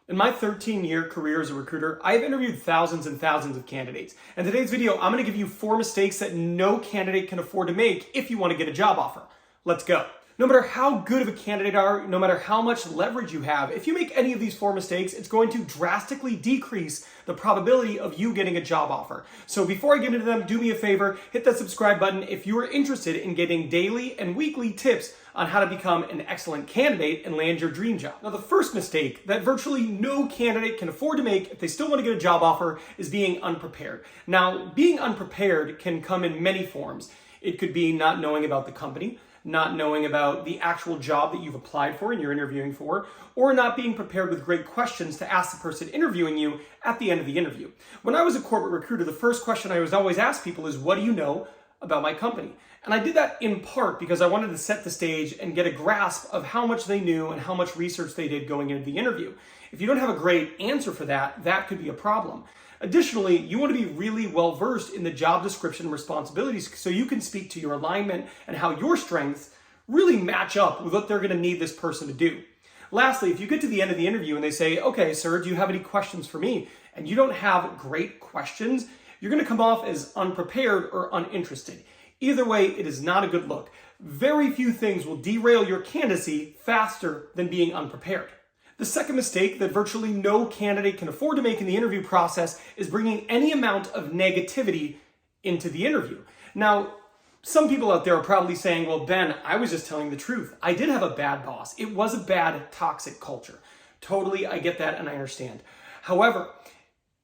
In my 13-year career as a recruiter, I've interviewed thousands and thousands of candidates. In today's video, I'm going to give you 4 mistakes that no candidate can afford to make if you want to get a job offer. Let's go. No matter how good of a candidate you are, no matter how much leverage you have, if you make any of these 4 mistakes, it's going to drastically decrease the probability of you getting a job offer. So before I get into them, do me a favor, hit that subscribe button if you are interested in getting daily and weekly tips on how to become an excellent candidate and land your dream job. Now, the first mistake that virtually no candidate can afford to make if they still want to get a job offer is being unprepared. Now, being unprepared can come in many forms. It could be not knowing about the company, not knowing about the actual job that you've applied for and you're interviewing for, or not being prepared with great questions to ask the person interviewing you at the end of the interview. When I was a corporate recruiter, the first question I was always asked people is, what do you know about my company? And I did that in part because I wanted to set the stage and get a grasp of how much they knew and how much research they did going into the interview. If you don't have a great answer for that, that could be a problem. Additionally, you want to be really well versed in the job description and responsibilities so you can speak to your alignment and how your strengths really match up with what they're going to need this person to do. Lastly, if you get to the end of the interview and they say, okay, sir, do you have any questions for me? And you don't have great questions, you're going to come off as unprepared or uninterested. Either way, it is not a good look. Very few things will derail your candidacy faster than being unprepared. The second mistake that virtually no candidate can afford to make in the interview process is bringing any amount of negativity into the interview. Now, some people out there are probably saying, well, Ben, I was just telling the truth. I did have a bad boss. It was a bad, toxic culture. Totally, I get that and I understand. However,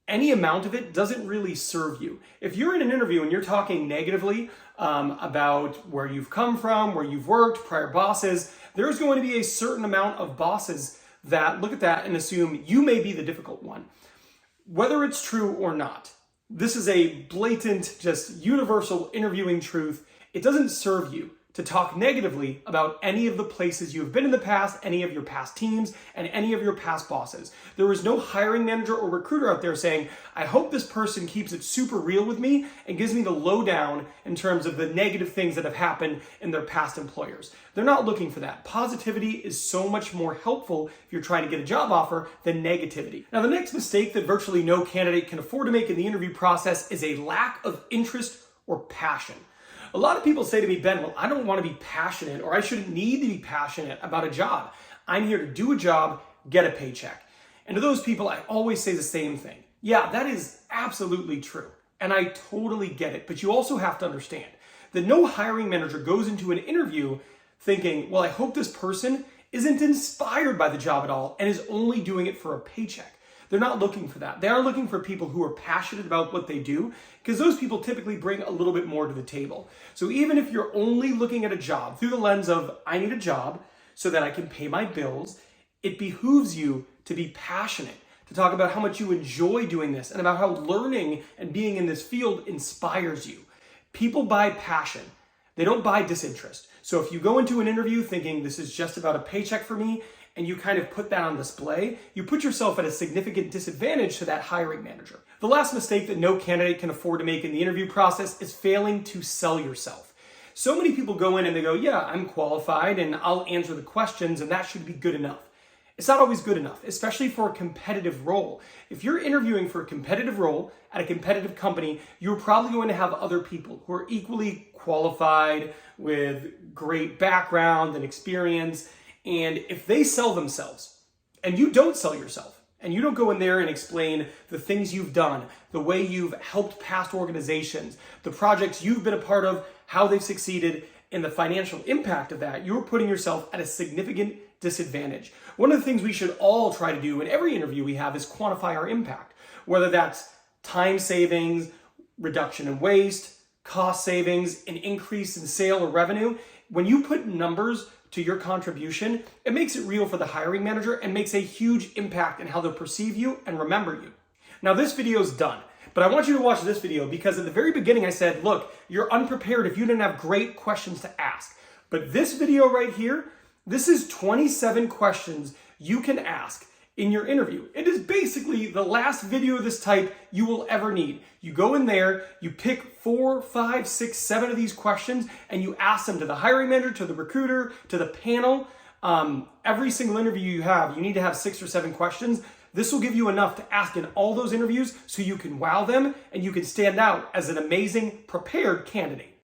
any amount of it doesn't really serve you. If you're in an interview and you're talking negatively about where you've come from, where you've worked, prior bosses, there's going to be a certain amount of bosses that look at that and assume you may be the difficult one. Whether it's true or not, this is a blatant, just universal interviewing truth. It doesn't serve you to talk negatively about any of the places you have been in the past, any of your past teams, and any of your past bosses. There is no hiring manager or recruiter out there saying, I hope this person keeps it super real with me and gives me the lowdown in terms of the negative things that have happened in their past employers. They're not looking for that. Positivity is so much more helpful if you're trying to get a job offer than negativity. Now, the next mistake that virtually no candidate can afford to make in the interview process is a lack of interest or passion. A lot of people say to me, Ben, well, I don't want to be passionate, or I shouldn't need to be passionate about a job. I'm here to do a job, get a paycheck. And to those people, I always say the same thing. Yeah, that is absolutely true. And I totally get it. But you also have to understand that no hiring manager goes into an interview thinking, well, I hope this person isn't inspired by the job at all and is only doing it for a paycheck. They're not looking for that. They are looking for people who are passionate about what they do, because those people typically bring a little bit more to the table. So even if you're only looking at a job through the lens of, I need a job so that I can pay my bills, it behooves you to be passionate, to talk about how much you enjoy doing this and about how learning and being in this field inspires you. People buy passion. They don't buy disinterest. So if you go into an interview thinking this is just about a paycheck for me, and you kind of put that on display, you put yourself at a significant disadvantage to that hiring manager. The last mistake that no candidate can afford to make in the interview process is failing to sell yourself. So many people go in and they go, yeah, I'm qualified and I'll answer the questions and that should be good enough. It's not always good enough, especially for a competitive role. If you're interviewing for a competitive role at a competitive company, you're probably going to have other people who are equally qualified with great background and experience. And if they sell themselves and you don't sell yourself and you don't go in there and explain the things you've done, the way you've helped past organizations, the projects you've been a part of, how they've succeeded, and the financial impact of that, you're putting yourself at a significant disadvantage. One of the things we should all try to do in every interview we have is quantify our impact, whether that's time savings, reduction in waste, cost savings, an increase in sale or revenue. When you put numbers to your contribution, it makes it real for the hiring manager and makes a huge impact in how they'll perceive you and remember you. Now, this video is done, but I want you to watch this video because at the very beginning I said, look, you're unprepared if you didn't have great questions to ask. But this video right here, this is 27 questions you can ask in your interview. It is basically the last video of this type you will ever need. You go in there, you pick 4, 5, 6, 7 of these questions, and you ask them to the hiring manager, to the recruiter, to the panel. Every single interview you have, you need to have 6 or 7 questions. This will give you enough to ask in all those interviews so you can wow them and you can stand out as an amazing, prepared candidate.